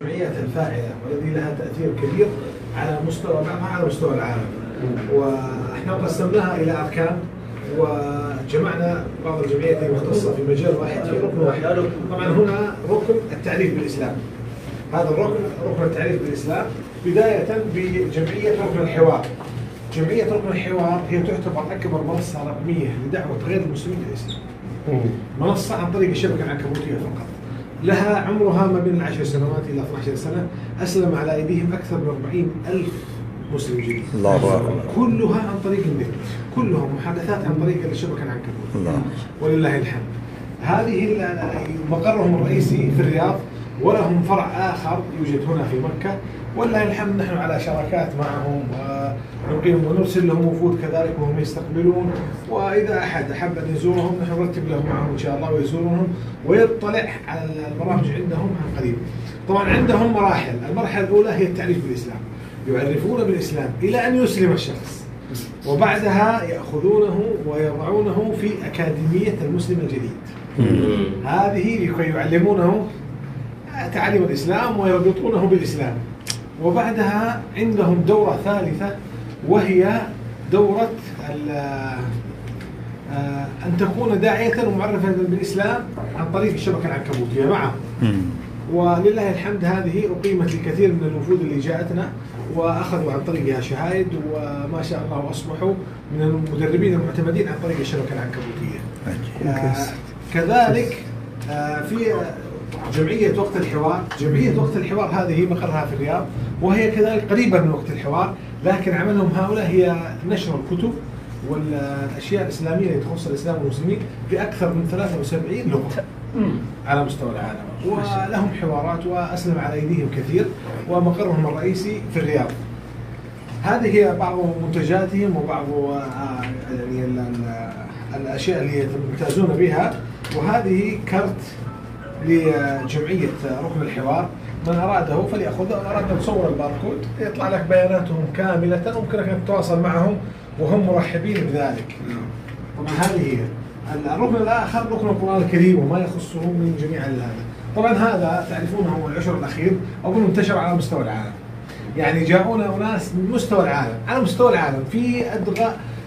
الجمعيات الفاعلة والذي لها تأثير كبير على مستوى العالم، واحنا قسمناها إلى أركان وجمعنا بعض الجمعيات المختصة في مجال واحد في ركن واحد. طبعا هنا ركن التعريف بالإسلام، هذا ركن التعريف بالإسلام بداية بجمعية ركن الحوار. جمعية ركن الحوار هي تعتبر أكبر منصة رقمية لدعوة غير المسلمين للإسلام، منصة عن طريق الشبكة العنكبوتية فقط، لها عمرها ما بين 10 سنوات إلى 12 سنة، أسلم على أيديهم أكثر من 40,000 مسلم جديد. الله أكبر. كلها عن طريق النت، كلهم محادثات عن طريق الشبكة العنكبوتية. ولله الحمد. هذه مقرهم الرئيسي في الرياض، ولهم فرع آخر يوجد هنا في مكة. ولله الحمد نحن على شراكات معهم ونقيم ونرسل لهم وفود كذلك وهم يستقبلون، وإذا أحد أحب أن يزورهم نحن نرتب لهم معهم إن شاء الله ويزورهم ويطلع على البرامج عندهم عن قريب. طبعا عندهم مراحل، المرحلة الأولى هي التعريف بالإسلام، يعرفون بالإسلام إلى أن يسلم الشخص، وبعدها يأخذونه ويضعونه في أكاديمية المسلم الجديد. هذه لكي يعلمونه تعليم الإسلام ويربطونه بالإسلام. وبعدها عندهم دورة ثالثة وهي دورة أن تكون داعية ومعرفة بالإسلام عن طريق الشبكة العنكبوتية معهم. ولله الحمد هذه أقيمت لكثير من الوفود اللي جاءتنا وأخذوا عن طريقها شهايد، وما شاء الله أصبحوا من المدربين المعتمدين عن طريق الشبكة العنكبوتية. كذلك في جمعية وقت الحوار. جمعية وقت الحوار هذه مقرها في الرياض، وهي كذلك قريبة من وقت الحوار، لكن عملهم هؤلاء هي نشر الكتب والأشياء الإسلامية اللي تخص الإسلام والمسلمين بأكثر من 73 لغة على مستوى العالم، ولهم حوارات وأسلم على أيديهم كثير، ومقرهم الرئيسي في الرياض. هذه هي بعض منتجاتهم وبعض يعني الأشياء اللي يمتازون بها. وهذه كرت لجمعية ركن الحوار، من أراده فليأخذه، من أراده تصور الباركود يطلع لك بياناتهم كاملة، وممكن أن تتواصل معهم وهم مرحبين بذلك. طبعا هذه هي. الركن الآخر ركن القرآن الكريم وما يخصه من جميع هذا. طبعا هذا تعرفونه هو العشر الأخير أظن منتشر على مستوى العالم، يعني جاءونا أناس من مستوى العالم، على مستوى العالم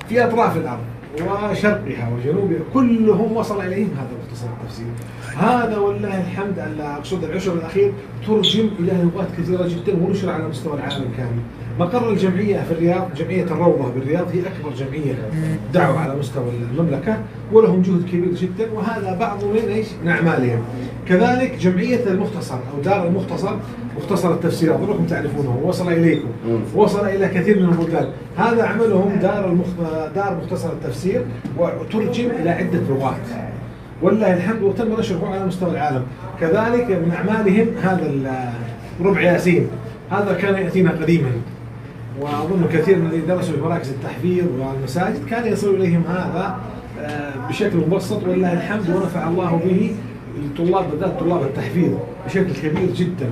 في أطراف الأرض وشرقها وجنوبها، كلهم وصل إليهم هذا مختصر التفسير. هذا والله الحمد أقصد العشر الأخير ترجم إلى لغات كثيرة جدا ونشر على مستوى العالم كامل. مقر الجمعية في الرياض، جمعية الروضة بالرياض، هي أكبر جمعية دعوة على مستوى المملكة، ولهم جهد كبير جدا، وهذا بعض من أعمالهم. كذلك جمعية المختصر أو دار المختصر، مختصر التفسير أظنكم تعرفونه، وصل إليكم، وصل إلى كثير من البلدان. هذا عملهم دار مختصر التفسير، وترجم إلى عدة لغات والله الحمد، وتم نشره على مستوى العالم. كذلك من أعمالهم هذا ربع ياسين، هذا كان يأتينا قديما، وأظن كثير من اللي درسوا في مراكز التحفيظ والمساجد كان يصل إليهم هذا بشكل مبسط والله الحمد، ونفع الله به الطلاب بالذات طلاب التحفيظ بشكل كبير جدا.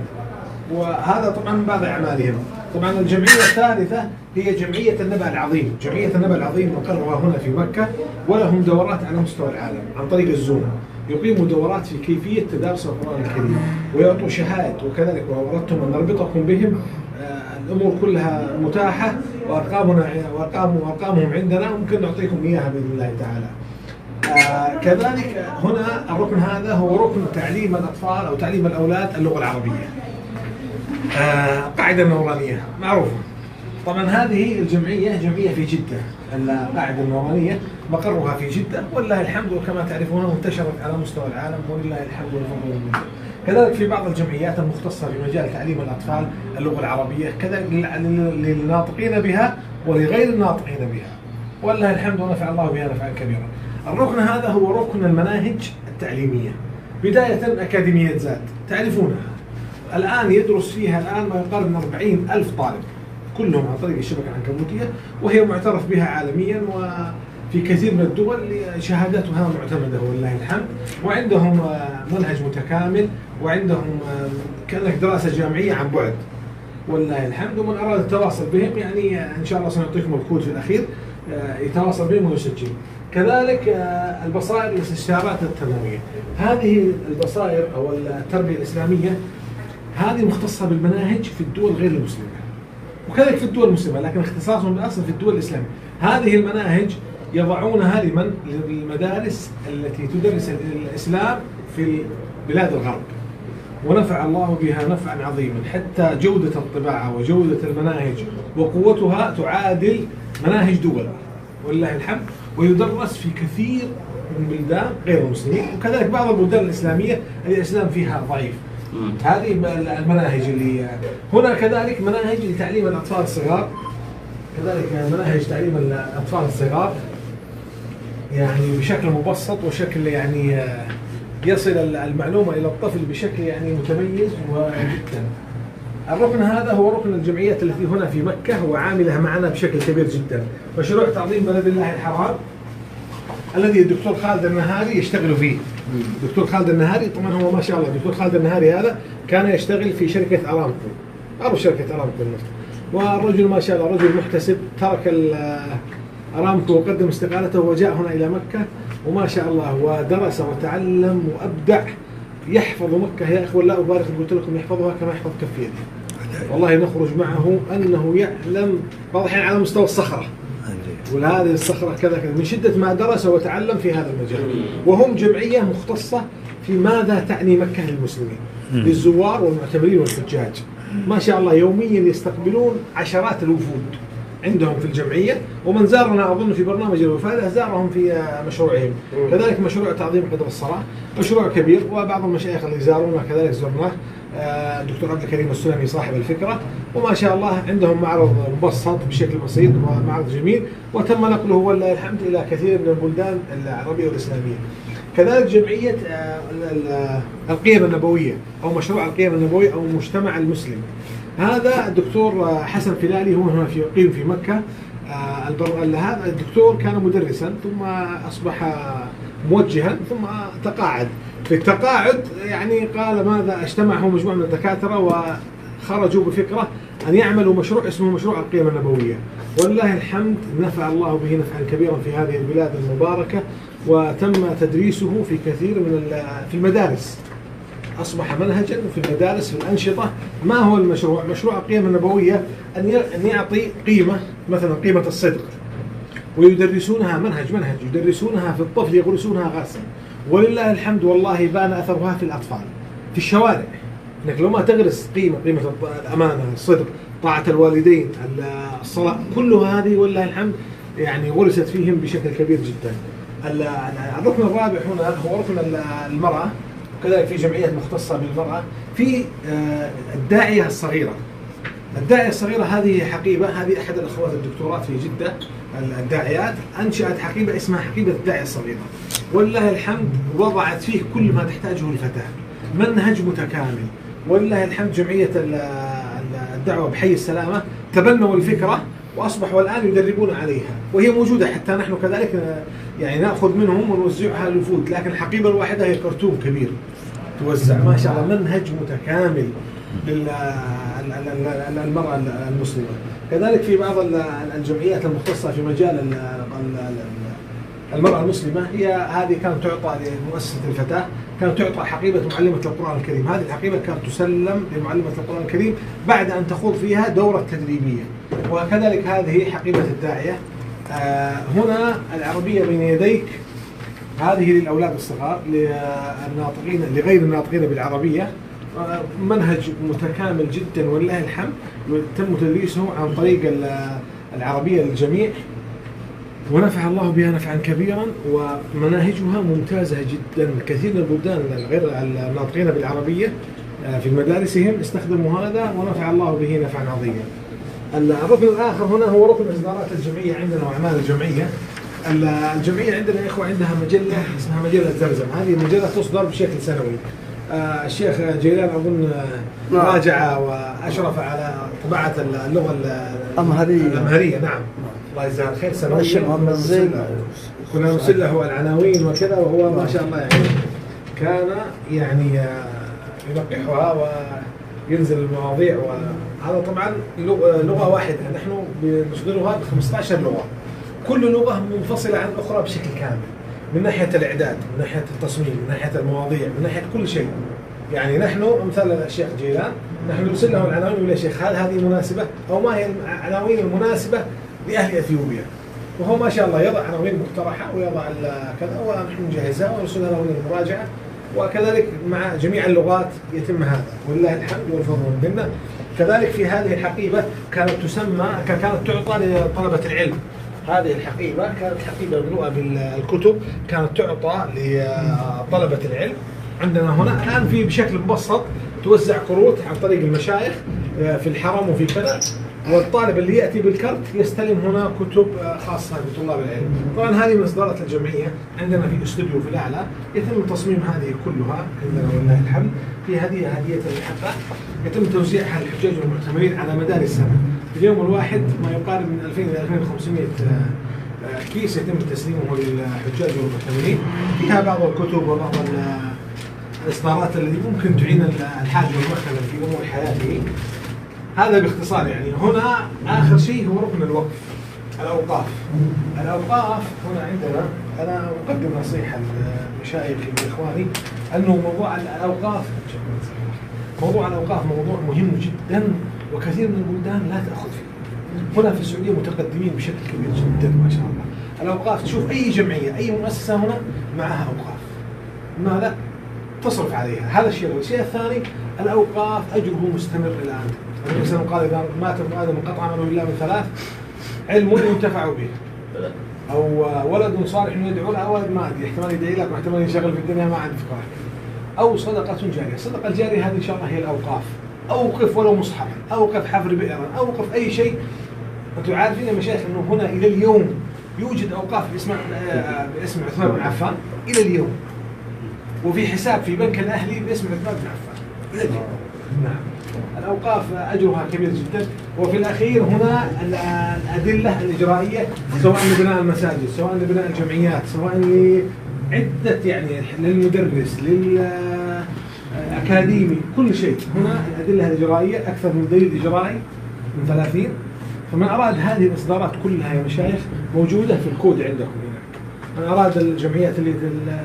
وهذا طبعا من بعض أعمالهم. طبعا الجمعية الثالثة هي جمعية النبأ العظيم. جمعية النبأ العظيم مقرها هنا في مكة، ولهم دورات على مستوى العالم عن طريق الزوم، يقيموا دورات في كيفية تدارس القرآن الكريم ويعطوا شهادة. وكذلك وأردتم أن نربطكم بهم، الأمور كلها متاحة، وأرقامهم عندنا ممكن نعطيكم إياها بإذن الله تعالى. كذلك هنا الركن هذا هو ركن تعليم الأطفال أو تعليم الأولاد اللغة العربية. قاعدة نورانية معروفة. طبعا هذه الجمعية جمعية في جدة، القاعدة النورانية مقرها في جدة والله الحمد، وكما تعرفون منتشرة على مستوى العالم ولله الحمد والفضل والمنة. كذلك في بعض الجمعيات المختصة في مجال تعليم الأطفال اللغة العربية، كذلك للناطقين بها ولغير الناطقين بها والله الحمد، ونفع الله بها نفعا كبيرا. الركن هذا هو ركن المناهج التعليمية، بداية أكاديمية زاد تعرفونها، الآن يدرس فيها الآن ما يقارب من 40,000 طالب، كلهم عن طريق الشبكة العنكبوتية، وهي معترف بها عالميا وفي كثير من الدول شهاداتها معتمدة والله الحمد. وعندهم منهج متكامل، وعندهم كأنك دراسة جامعية عن بعد والله الحمد. ومن أراد التواصل بهم يعني إن شاء الله سنعطيكم الكود في الأخير يتواصل بهم ويسجل. كذلك البصائر والاستشارات التنموية. هذه البصائر أو التربية الإسلامية هذه مختصة بالمناهج في الدول غير المسلمة، وكذلك في الدول المسلمة، لكن اختصاصهم بالأصل في الدول الإسلامية. هذه المناهج يضعونها للمدارس التي تدرس الإسلام في بلاد الغرب، ونفع الله بها نفعا عظيما، حتى جودة الطباعة وجودة المناهج وقوتها تعادل مناهج دول ولله الحمد، ويدرس في كثير من بلدان غير المسلمين، وكذلك بعض البلدان الإسلامية الإسلام فيها ضعيف. هذه المناهج اللي هنا، كذلك مناهج لتعليم الأطفال الصغار، كذلك مناهج تعليم الأطفال الصغار يعني بشكل مبسط وشكل يعني يصل المعلومة إلى الطفل بشكل يعني متميز وجدا. الركن هذا هو ركن الجمعيات التي هنا في مكة وعاملها معنا بشكل كبير جدا. مشروع تعظيم بلد الله الحرام الذي الدكتور خالد النهاري يشتغل فيه. الدكتور خالد النهاري طبعا هو ما شاء الله الدكتور خالد النهاري هذا كان يشتغل في شركة أرامكو، أو شركة أرامكو النفط، والرجل ما شاء الله رجل محتسب، ترك أرامكو وقدم استقالته وجاء هنا إلى مكة، وما شاء الله ودرس وتعلم وأبدع. يحفظ مكة يا إخوة، لا أبالغ قلت لكم يحفظها كما يحفظ كف يده. والله نخرج معه أنه يعلم واضحين على مستوى الصخرة، وهذه الصخرة كذا كذا من شدة ما درس وتعلم في هذا المجال. وهم جمعية مختصة في ماذا تعني مكة للمسلمين، للزوار والمعتمرين والحجاج. ما شاء الله يوميا يستقبلون عشرات الوفود عندهم في الجمعية، ومن زارنا أظن في برنامج الوفادة زارهم في مشروعهم. كذلك مشروع تعظيم قدر الصلاة مشروع كبير، وبعض المشايخ اللي زارونا كذلك زرناه، الدكتور عبد الكريم السلمي صاحب الفكرة، وما شاء الله عندهم معرض مبسط بشكل بسيط ومعرض جميل، وتم نقله ولله الحمد إلى كثير من البلدان العربية والإسلامية. كذلك جمعية القيم النبوية أو مشروع القيم النبوية أو المجتمع المسلم، هذا الدكتور حسن فلالي هو هنا يقيم في مكة. هذا الدكتور كان مدرسا ثم أصبح موجها ثم تقاعد. في التقاعد يعني قال ماذا اجتمعه مجموعة من الدكاترة وخرجوا بفكرة أن يعملوا مشروع اسمه مشروع القيم النبوية، ولله الحمد نفع الله به نفعا كبيرا في هذه البلاد المباركة، وتم تدريسه في كثير من في المدارس، أصبح منهجا في المدارس في الأنشطة. ما هو المشروع؟ مشروع القيم النبوية أن يعطي قيمة، مثلا قيمة الصدق، ويدرسونها منهج يدرسونها في الطفل، يغرسونها غرسا، ولله الحمد والله بان أثرها في الأطفال في الشوارع. إنك لو ما تغرس قيمة الأمانة، الصدق، طاعة الوالدين، الصلاة، كل هذه ولله الحمد يعني غرست فيهم بشكل كبير جدا. الركن الرابع هنا هو ركن المرأة، وكذلك في جمعيات مختصة بالمرأة. في الداعية الصغيرة. الداعية الصغيرة هذه حقيبة، هذه أحد الأخوات الدكتورات في جدة الداعيات أنشأت حقيبة اسمها حقيبة الداعية الصغيرة، ولله الحمد وضعت فيه كل ما تحتاجه الفتاة، منهج متكامل. ولله الحمد جمعية الدعوة بحي السلامة تبنوا الفكرة وأصبحوا الآن يدربون عليها، وهي موجودة حتى نحن كذلك يعني نأخذ منهم ونوزعها للوفود، لكن الحقيبة الواحدة هي كرتون كبير توزع. ما شاء الله منهج متكامل للمرأة المسلمة. كذلك في بعض الجمعيات المختصة في مجال المرأة المسلمة، هي هذه كانت تعطى لمؤسسة الفتاة، كانت تعطى حقيبة معلمة القرآن الكريم. هذه الحقيبة كانت تسلم لمعلمة القرآن الكريم بعد أن تخوض فيها دورة تدريبية. وكذلك هذه حقيبة الداعية. هنا العربية بين يديك، هذه للأولاد الصغار للناطقين لغير الناطقين بالعربية، منهج متكامل جدا ولله الحمد، تم تدريسه عن طريق العربية للجميع، ونفع الله بها نفعا كبيرا، ومناهجها ممتازة جدا. كثير من البلدان غير الناطقين بالعربية في مدارسهم استخدموا هذا ونفع الله به نفعا عظيما. الركن الآخر هنا هو ركن إصدارات الجمعية عندنا وأعمال الجمعية. الجمعية عندنا يا إخوة عندها مجلة اسمها مجلة زمزم، هذه المجلة تصدر بشكل سنوي. الشيخ جيلان أظن راجع وأشرف على طباعة اللغة الأمهرية. نعم الله يجزاه الخير. سنويا كنا نرسل له العناوين وكذا، وهو ما شاء الله يعني كان يعني يلقحها وينزل المواضيع، وهذا طبعا لغة واحدة، نحن بنصدرها ب 15 لغة، كل لغة منفصلة عن الأخرى بشكل كامل، من ناحية الإعداد، من ناحية التصميم، من ناحية المواضيع، من ناحية كل شيء. يعني نحن مثل الشيخ جيلان نحن نرسل له العناوين ونقول يا شيخ هل هذه مناسبة أو ما هي العناوين المناسبة لأهل أثيوبيا، وهو ما شاء الله يضع عناوين مقترحة ويضع كذا ونحن نجهزها ونرسلها له للمراجعة، وكذلك مع جميع اللغات يتم هذا ولله الحمد والفضل منا. كذلك في هذه الحقيبة كانت تعطى لطلبة العلم. هذه الحقيبة كانت حقيبة مملوءة بالكتب، كانت تعطى لطلبة العلم عندنا هنا. الآن في بشكل مبسط توزع كروت عن طريق المشايخ في الحرم وفي كذا، والطالب اللي يأتي بالكرت يستلم هنا كتب خاصة بطلاب العلم. طبعا هذه من إصدارات الجمعية، عندنا في استوديو في الأعلى يتم تصميم هذه كلها عندنا ولله الحمد. في هدية المحبة يتم توزيعها للحجاج والمعتمرين على مدار السنة. في اليوم الواحد ما يقارب من 2000 إلى 2500 كيس يتم تسليمه للحجاج والمعتمرين، فيها بعض الكتب وبعض الإصدارات التي ممكن تعين الحاج والمعتمر في أمور حياته. هذا باختصار. يعني هنا آخر شيء هو ركن الوقف، الأوقاف. الأوقاف هنا عندنا، أنا أقدم نصيحة لمشايخي وإخواني أنه موضوع الأوقاف موضوع مهم جدا، وكثير من البلدان لا تأخذ فيه. هنا في السعودية متقدمين بشكل كبير جدا ما شاء الله. الأوقاف تشوف أي جمعية أي مؤسسة هنا معها أوقاف، ماذا؟ تصرف عليها. هذا الشيء الأول. الشيء الثاني الأوقاف أجره مستمر إلى أن النبي صلى الله عليه وسلم قال إذا مات ابن آدم انقطع عمله إلا من ثلاث: علم ينتفع به، أو ولد صالح يدعو له، أو ولد ما أدري احتمال يدعي لك واحتمال ينشغل في الدنيا ما عندي فكرة، أو صدقة جارية. الصدقة الجارية هذه إن شاء الله هي الأوقاف. أوقف ولو مصحفا، أوقف حفر بئرا، أوقف أي شيء. أنتم عارفين يا مشايخ أنه هنا إلى اليوم يوجد أوقاف باسم عثمان بن عفان إلى اليوم، وفي حساب في بنك الأهلي باسم عثمان بن عفان إلى اليوم. نعم. الأوقاف أجرها كبير جدا. وفي الأخير هنا الأدلة الإجرائية، سواء لبناء المساجد، سواء لبناء الجمعيات، سواء لعدة يعني للمدرس، للأكاديمي، كل شيء. هنا الأدلة الإجرائية أكثر من دليل إجرائي من 30. فمن أراد هذه الإصدارات كلها يا مشايخ موجودة في الكود عندكم هنا. من أراد الجمعيات اللي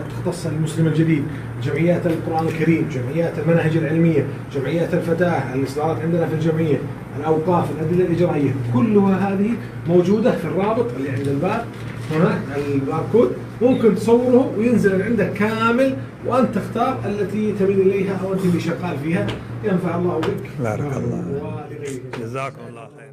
تختص المسلم الجديد، جمعيات القرآن الكريم، جمعيات المناهج العلمية، جمعيات الفتاة، الإصدارات عندنا في الجمعية، الأوقاف، الأدلة الإجرائية، كلها هذه موجودة في الرابط اللي عند الباب هناك الباركود. ممكن تصوره وينزل عندك كامل، وأنت تختار التي تميل إليها أو أنت اللي شغال فيها. ينفع الله بك. بارك الله. ولغيرك. جزاكم الله خير.